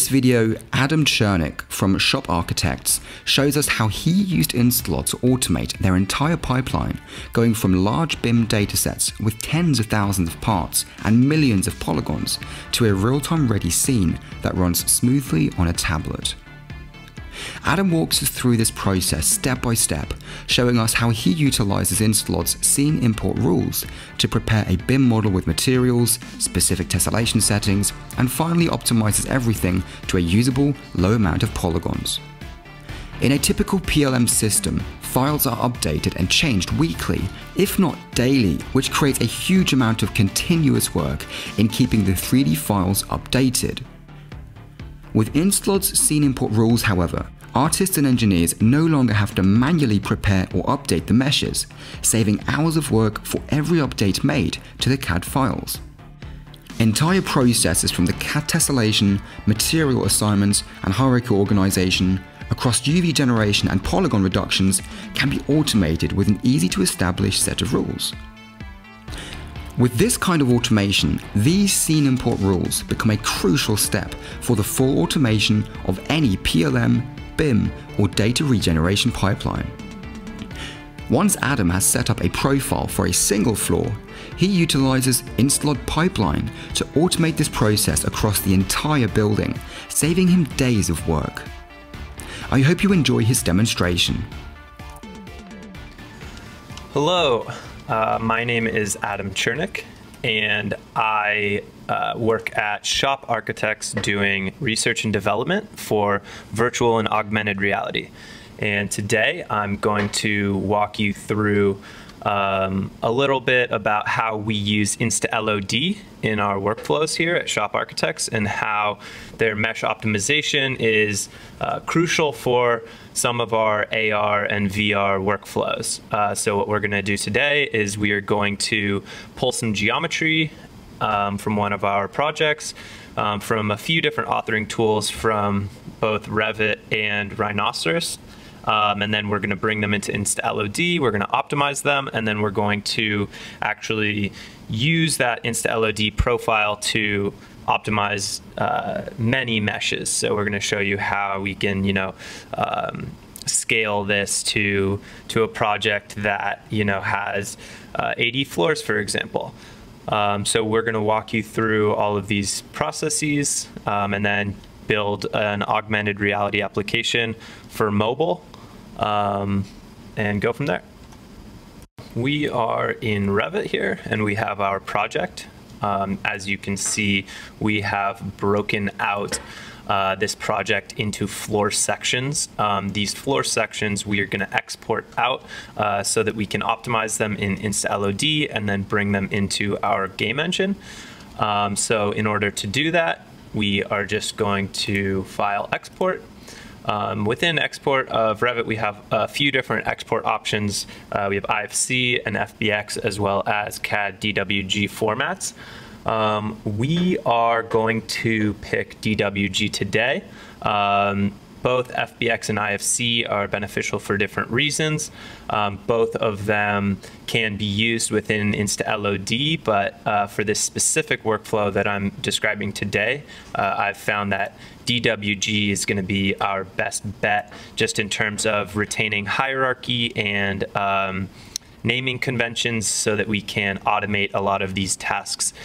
this video, Adam Chernick from Shop Architects shows us how he used InstaLOD to automate their entire pipeline, going from large BIM datasets with tens of thousands of parts and millions of polygons to a real-time ready scene that runs smoothly on a tablet. Adam walks us through this process step by step, showing us how he utilizes InstaLOD's scene import rules to prepare a BIM model with materials, specific tessellation settings, and finally optimizes everything to a usable, low amount of polygons. In a typical PLM system, files are updated and changed weekly, if not daily, which creates a huge amount of continuous work in keeping the 3D files updated. With InstaLOD's scene import rules, however, artists and engineers no longer have to manually prepare or update the meshes, saving hours of work for every update made to the CAD files. Entire processes from the CAD tessellation, material assignments, and hierarchy organization across UV generation and polygon reductions can be automated with an easy-to-establish set of rules. With this kind of automation, these scene import rules become a crucial step for the full automation of any PLM, BIM, or data regeneration pipeline. Once Adam has set up a profile for a single floor, he utilizes InstaLOD Pipeline to automate this process across the entire building, saving him days of work. I hope you enjoy his demonstration. Hello. My name is Adam Chernick, and I work at Shop Architects doing research and development for virtual and augmented reality. And today I'm going to walk you through a little bit about how we use InstaLOD in our workflows here at Shop Architects and how their mesh optimization is crucial for some of our AR and VR workflows. So what we're going to do today is we are going to pull some geometry from one of our projects from a few different authoring tools from both Revit and Rhinoceros. And then we're going to bring them into InstaLOD, we're going to optimize them, and then we're going to actually use that InstaLOD profile to optimize many meshes. So we're going to show you how we can, scale this to a project that, has 80 floors, for example. So we're going to walk you through all of these processes and then build an augmented reality application for mobile. And go from there. We are in Revit here, and we have our project. As you can see, we have broken out this project into floor sections. These floor sections we are going to export out so that we can optimize them in InstaLOD and then bring them into our game engine. So in order to do that, we are just going to file export. Within export of Revit, we have a few different export options. We have IFC and FBX, as well as CAD DWG formats. We are going to pick DWG today. Both FBX and IFC are beneficial for different reasons. Both of them can be used within InstaLOD, but for this specific workflow that I'm describing today, I've found that DWG is going to be our best bet just in terms of retaining hierarchy and naming conventions so that we can automate a lot of these tasks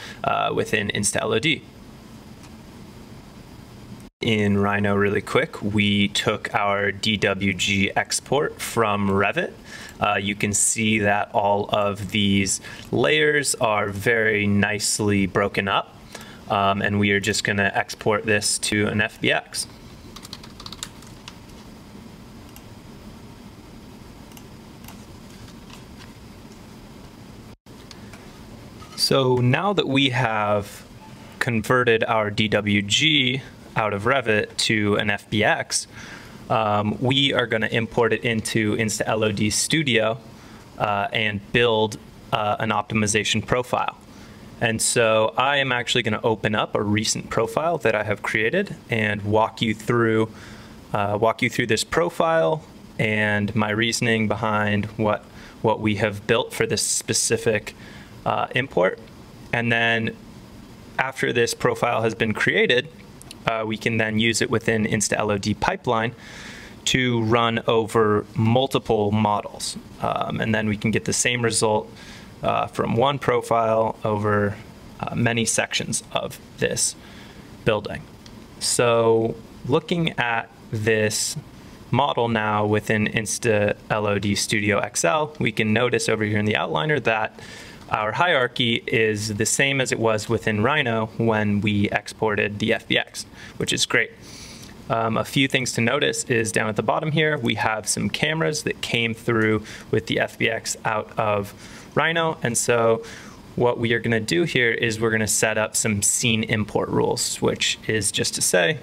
within InstaLOD. In Rhino really quick, we took our DWG export from Revit. You can see that all of these layers are very nicely broken up, and we are just going to export this to an FBX. So now that we have converted our DWG out of Revit to an FBX, we are going to import it into InstaLOD Studio and build an optimization profile. And so I am actually going to open up a recent profile that I have created and walk you through this profile and my reasoning behind what we have built for this specific import. And then after this profile has been created, we can then use it within InstaLOD pipeline to run over multiple models. And then we can get the same result from one profile over many sections of this building. So looking at this model now within InstaLOD Studio XL, we can notice over here in the outliner that our hierarchy is the same as it was within Rhino when we exported the FBX, which is great. A few things to notice is down at the bottom here, we have some cameras that came through with the FBX out of Rhino. And so what we are going to do here is we're going to set up some scene import rules, which is just to say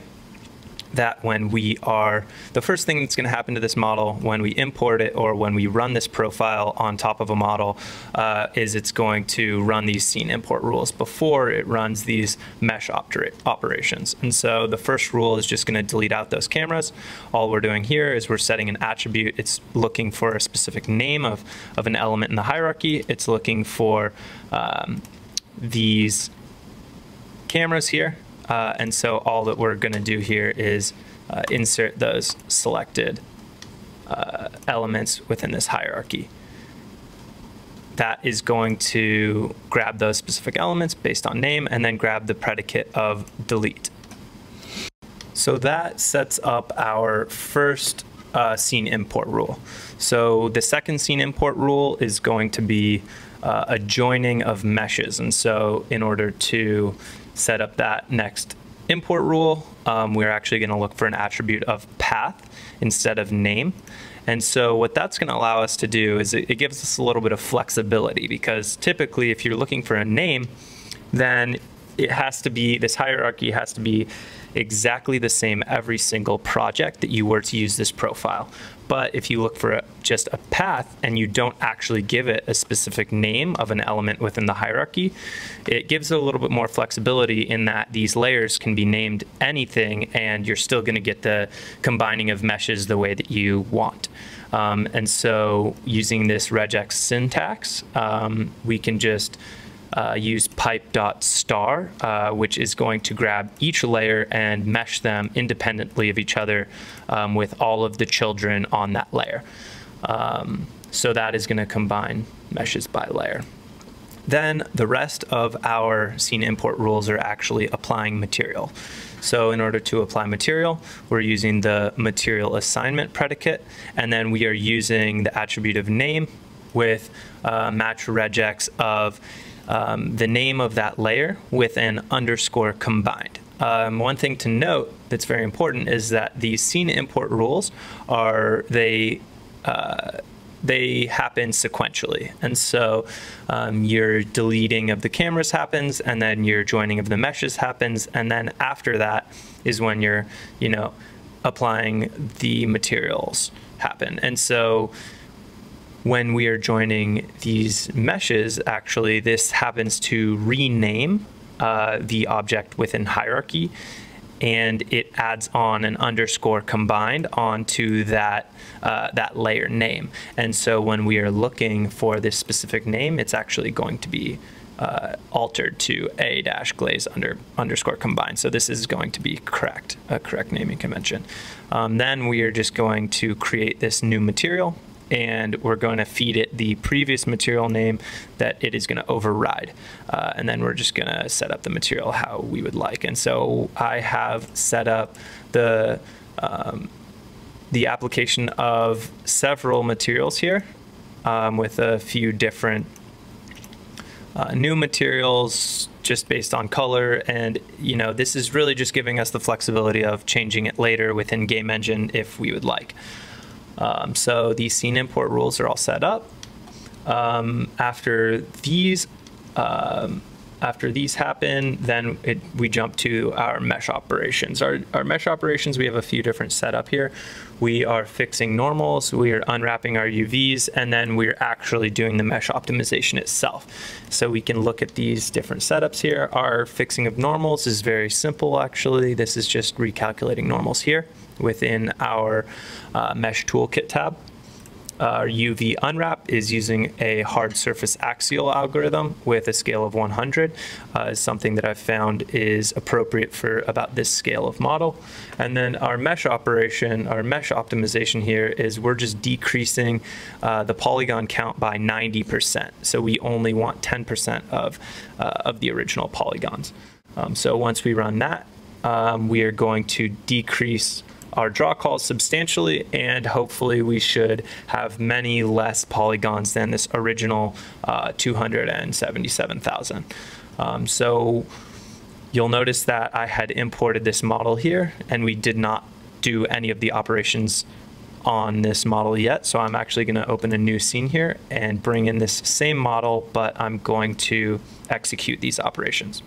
that when we are, the first thing that's going to happen to this model when we import it or when we run this profile on top of a model is it's going to run these scene import rules before it runs these mesh operations. And so the first rule is just going to delete out those cameras. All we're doing here is we're setting an attribute. It's looking for a specific name of an element in the hierarchy. It's looking for these cameras here. And so all that we're going to do here is insert those selected elements within this hierarchy. That is going to grab those specific elements based on name and then grab the predicate of delete. So that sets up our first scene import rule. So the second scene import rule is going to be a joining of meshes. And so in order to set up that next import rule, we're actually going to look for an attribute of path instead of name. And so what that's going to allow us to do is it gives us a little bit of flexibility, because typically if you're looking for a name, then it has to be, this hierarchy has to be exactly the same every single project that you were to use this profile. But if you look for just a path and you don't actually give it a specific name of an element within the hierarchy, it gives it a little bit more flexibility in that these layers can be named anything and you're still going to get the combining of meshes the way that you want. And so using this regex syntax, we can just use pipe.star, which is going to grab each layer and mesh them independently of each other with all of the children on that layer. So that is going to combine meshes by layer. Then the rest of our scene import rules are actually applying material. So in order to apply material, we're using the material assignment predicate, and then we are using the attribute of name with match regex of the name of that layer with an underscore combined. One thing to note that's very important is that these scene import rules are, they happen sequentially. And so your deleting of the cameras happens, and then your joining of the meshes happens, and then after that is when you're, applying the materials happen. And so when we are joining these meshes, actually, this happens to rename the object within hierarchy, and it adds on an underscore combined onto that, that layer name. And so when we are looking for this specific name, it's actually going to be altered to a-glaze underscore combined. So this is going to be correct, a correct naming convention. Then we are just going to create this new material, and we're going to feed it the previous material name that it is going to override. And then we're just going to set up the material how we would like. And so I have set up the application of several materials here with a few different new materials just based on color. And this is really just giving us the flexibility of changing it later within Game Engine if we would like. So these scene import rules are all set up. After these happen, then we jump to our mesh operations. Our mesh operations, we have a few different setup here. We are fixing normals, we are unwrapping our UVs, and then we're actually doing the mesh optimization itself. So we can look at these different setups here. Our fixing of normals is very simple, actually. This is just recalculating normals here within our mesh toolkit tab. Our UV unwrap is using a hard surface axial algorithm with a scale of 100. Is something that I've found is appropriate for about this scale of model. And then our mesh operation, our mesh optimization here is we're just decreasing the polygon count by 90%. So we only want 10% of the original polygons. So once we run that, we are going to decrease our draw calls substantially, and hopefully we should have many less polygons than this original 277,000. So you'll notice that I had imported this model here, and we did not do any of the operations on this model yet. So I'm actually going to open a new scene here and bring in this same model, but I'm going to execute these operations.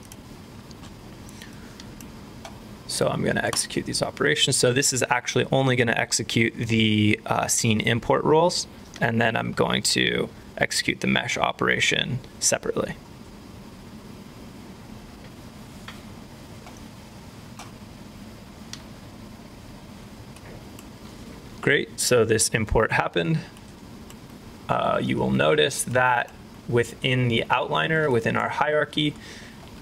So I'm going to execute these operations. So this is actually only going to execute the scene import rules, and then I'm going to execute the mesh operation separately. Great, so this import happened. You will notice that within the outliner, within our hierarchy,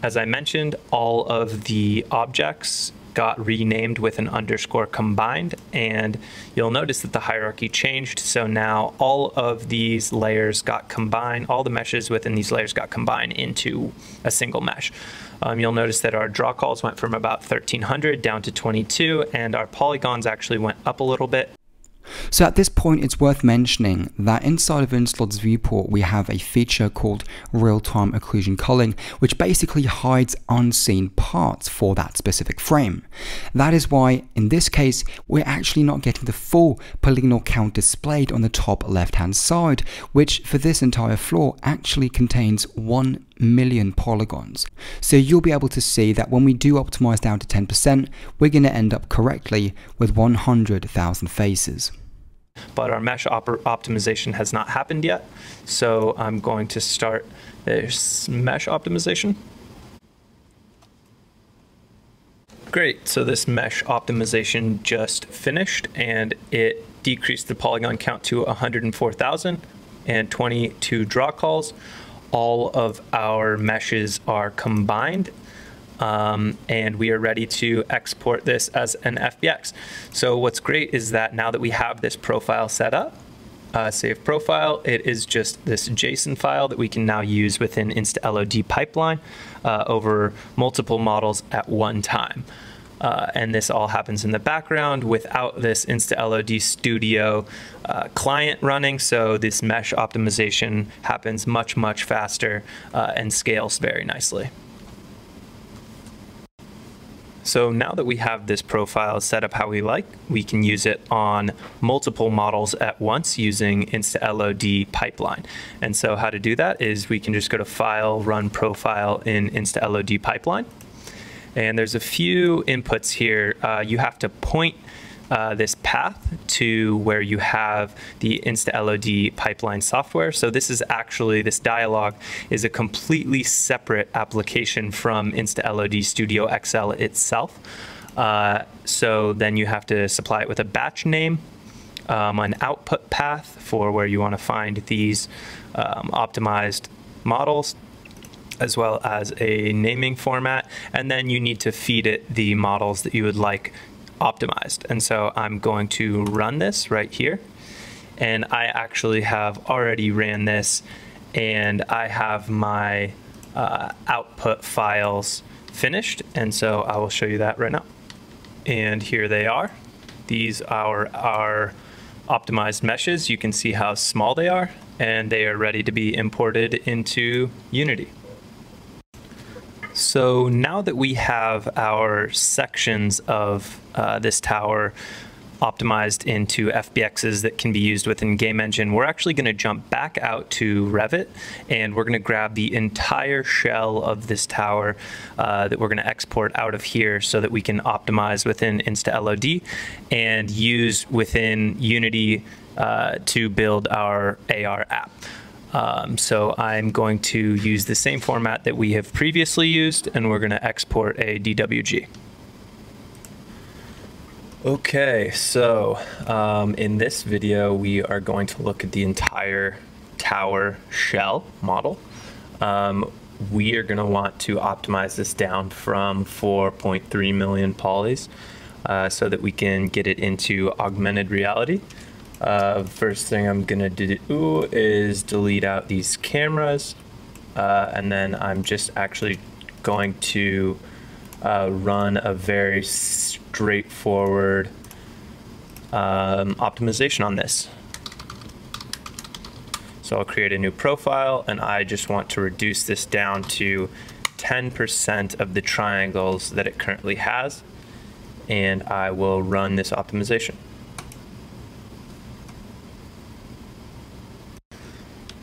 as I mentioned, all of the objects got renamed with an underscore combined, and you'll notice that the hierarchy changed. So now all of these layers got combined, all the meshes within these layers got combined into a single mesh. You'll notice that our draw calls went from about 1300 down to 22, and our polygons actually went up a little bit. So at this point, it's worth mentioning that inside of InstaLOD's viewport, we have a feature called real-time occlusion culling, which basically hides unseen parts for that specific frame. That is why, in this case, we're actually not getting the full polygonal count displayed on the top left-hand side, which for this entire floor actually contains 1 million polygons. So you'll be able to see that when we do optimize down to 10%, we're going to end up correctly with 100,000 faces. But our mesh optimization has not happened yet. So I'm going to start this mesh optimization. Great, so this mesh optimization just finished, and it decreased the polygon count to 104,000 and 22 draw calls. All of our meshes are combined, and we are ready to export this as an FBX. So what's great is that now that we have this profile set up, save profile, it is just this JSON file that we can now use within InstaLOD pipeline over multiple models at one time. And this all happens in the background without this InstaLOD Studio client running, so this mesh optimization happens much, much faster and scales very nicely. So now that we have this profile set up how we like, we can use it on multiple models at once using InstaLOD pipeline. And so how to do that is we can just go to File, Run Profile in InstaLOD pipeline. And there's a few inputs here. You have to point this path to where you have the InstaLOD pipeline software. So this is actually, this dialog is a completely separate application from InstaLOD Studio XL itself. So then you have to supply it with a batch name, an output path for where you want to find these optimized models, as well as a naming format, and then you need to feed it the models that you would like optimized. And so I'm going to run this right here, and I actually have already ran this, and I have my output files finished, and so I will show you that right now. And here they are. These are our optimized meshes. You can see how small they are, and they are ready to be imported into Unity. So now that we have our sections of this tower optimized into FBXs that can be used within Game Engine, we're actually going to jump back out to Revit, and we're going to grab the entire shell of this tower that we're going to export out of here so that we can optimize within InstaLOD and use within Unity to build our AR app. So I'm going to use the same format that we have previously used, and we're going to export a DWG. Okay, so in this video, we are going to look at the entire tower shell model. We are going to want to optimize this down from 4.3 million polys so that we can get it into augmented reality. First thing I'm going to do is delete out these cameras, and then I'm just actually going to run a very straightforward optimization on this. So I'll create a new profile, and I just want to reduce this down to 10% of the triangles that it currently has, and I will run this optimization.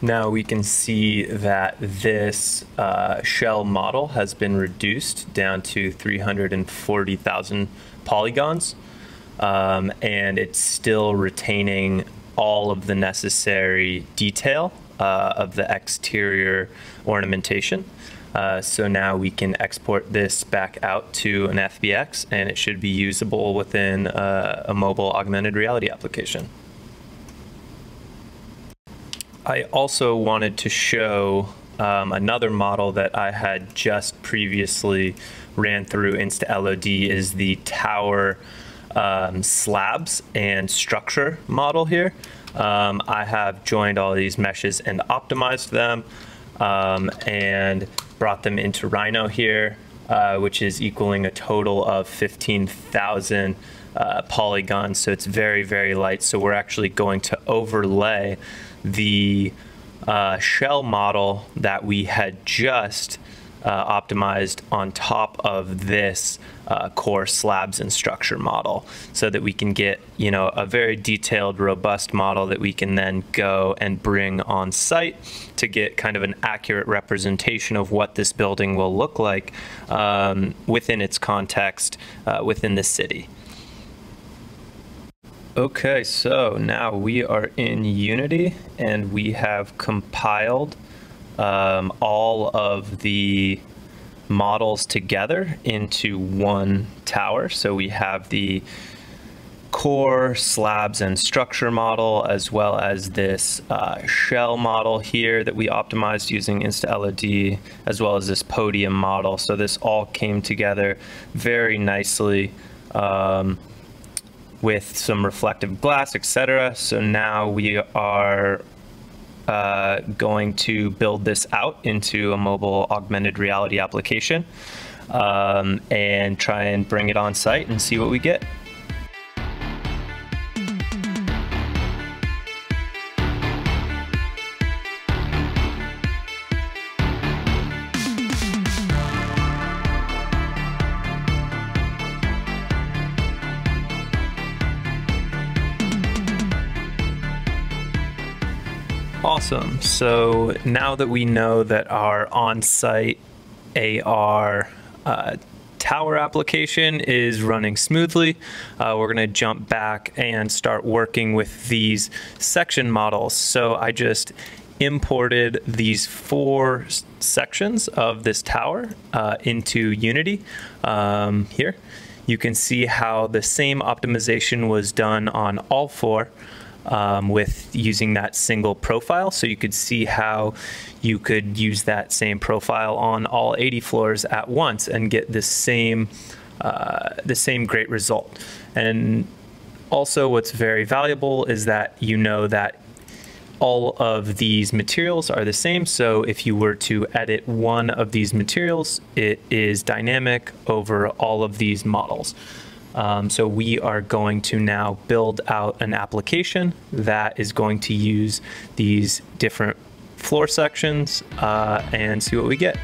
Now we can see that this shell model has been reduced down to 340,000 polygons, and it's still retaining all of the necessary detail of the exterior ornamentation. So now we can export this back out to an FBX, and it should be usable within a mobile augmented reality application. I also wanted to show another model that I had just previously ran through InstaLOD is the tower slabs and structure model here. I have joined all these meshes and optimized them and brought them into Rhino here, which is equaling a total of 15,000 polygons. So it's very, very light. So we're actually going to overlay the shell model that we had just optimized on top of this core slabs and structure model, so that we can get, you know, a very detailed, robust model that we can then go and bring on site to get kind of an accurate representation of what this building will look like within its context within the city. Okay, so now we are in Unity, and we have compiled all of the models together into one tower. So we have the core slabs and structure model, as well as this shell model here that we optimized using InstaLOD, as well as this podium model. So this all came together very nicely with some reflective glass, etc. So now we are going to build this out into a mobile augmented reality application and try and bring it on site and see what we get. Awesome. So now that we know that our on-site AR tower application is running smoothly, we're going to jump back and start working with these section models. So I just imported these 4 sections of this tower into Unity here. You can see how the same optimization was done on all 4. With using that single profile. So you could see how you could use that same profile on all 80 floors at once and get the same great result. And also what's very valuable is that you know that all of these materials are the same. So if you were to edit one of these materials, it is dynamic over all of these models. So we are going to now build out an application that is going to use these different floor sections and see what we get.